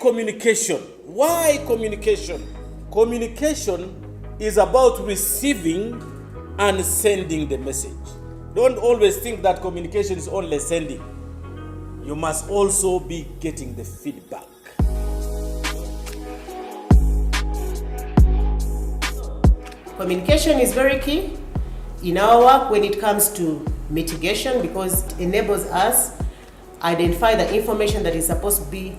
communication? Why communication? Communication is about receiving and sending the message. Don't always think that communication is only sending. You must also be getting the feedback. Communication is very key in our work when it comes to mitigation, because it enables us identify the information that is supposed to be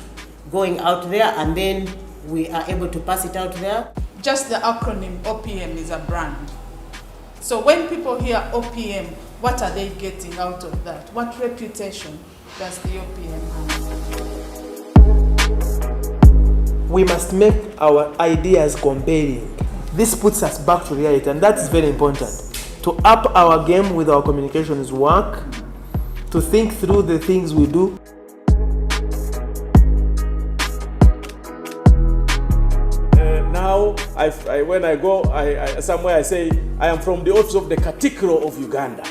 going out there, and then we are able to pass it out there. Just the acronym OPM is a brand. So when people hear OPM, what are they getting out of that? What reputation does the OPM have? We must make our ideas compelling. This puts us back to reality, and that is very important. To up our game with our communications work, to think through the things we do. Now, when I go somewhere, I say, I am from the office of the Katikiro of Uganda.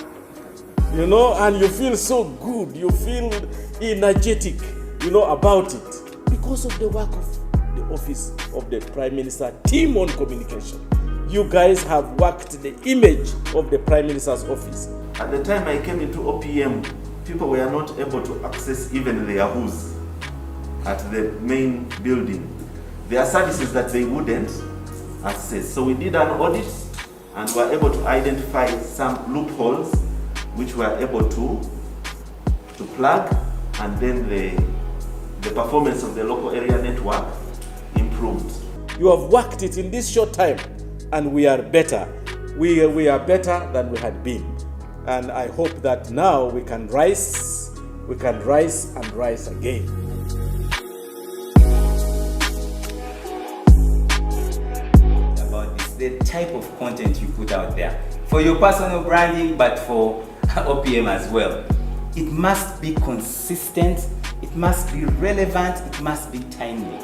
You know, and you feel so good, you feel energetic, about it. Because of the work of the office of the Prime Minister team on communication. You guys have worked the image of the Prime Minister's office. At the time I came into OPM, people were not able to access even their Yahoos at the main building. There are services that they wouldn't access. So we did an audit and were able to identify some loopholes which we were able to plug, and then the performance of the local area network improved. You have worked it in this short time, and we are better. We are better than we had been. And I hope that now we can rise and rise again. About this, the type of content you put out there for your personal branding, but for OPM as well. It must be consistent, it must be relevant, it must be timely.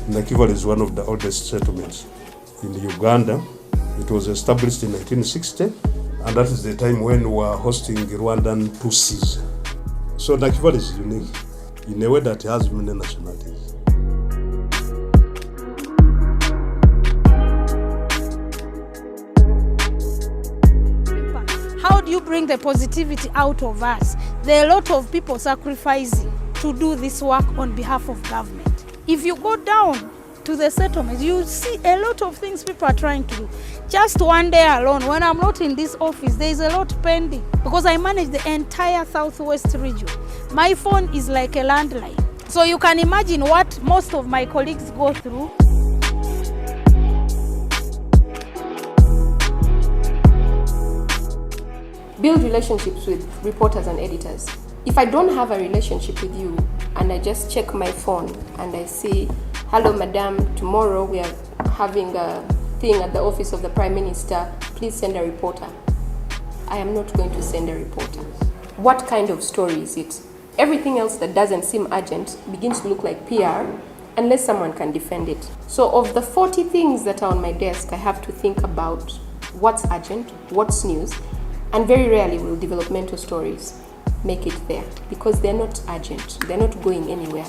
Nakivale is one of the oldest settlements in Uganda. It was established in 1960, and that is the time when we were hosting Rwandan Tutsis. So Nakivale is unique in a way that it has many nationalities. How do you bring the positivity out of us? There are a lot of people sacrificing to do this work on behalf of government. If you go down to the settlements, you see a lot of things people are trying to do. Just one day alone, when I'm not in this office, there is a lot pending because I manage the entire southwest region. My phone is like a landline. So you can imagine what most of my colleagues go through. Build relationships with reporters and editors. If I don't have a relationship with you and I just check my phone and I say, hello madam, tomorrow we are having a thing at the office of the Prime Minister, please send a reporter. I am not going to send a reporter. What kind of story is it? Everything else that doesn't seem urgent begins to look like PR unless someone can defend it. So of the 40 things that are on my desk, I have to think about what's urgent, what's news, and very rarely will developmental stories make it there because they're not urgent, they're not going anywhere.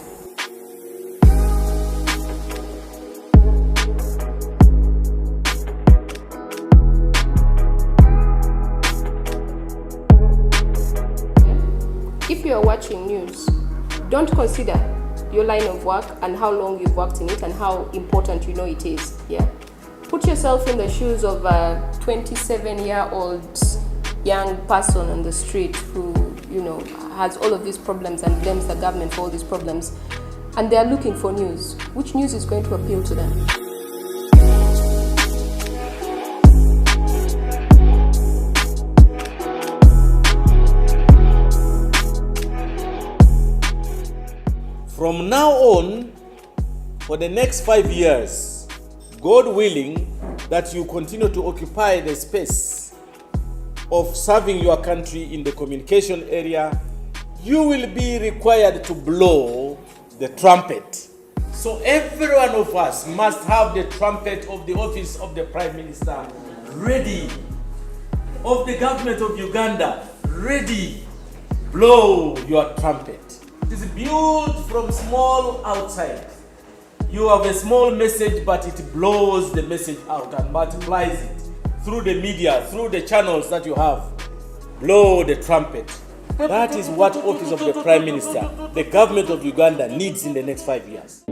If you are watching news, don't consider your line of work and how long you've worked in it and how important you know it is. Yeah, put yourself in the shoes of a 27-year-old young person on the street who, has all of these problems and blames the government for all these problems, and they are looking for news. Which news is going to appeal to them? From now on, for the next 5 years, God willing, that you continue to occupy the space of serving your country in the communication area, you will be required to blow the trumpet. So every one of us must have the trumpet of the office of the Prime Minister ready of the government of Uganda, ready. Blow your trumpet. It is built from small outside. You have a small message, but it blows the message out and multiplies it through the media, through the channels that you have. Blow the trumpet. That is what Office of the Prime Minister, the government of Uganda, needs in the next 5 years.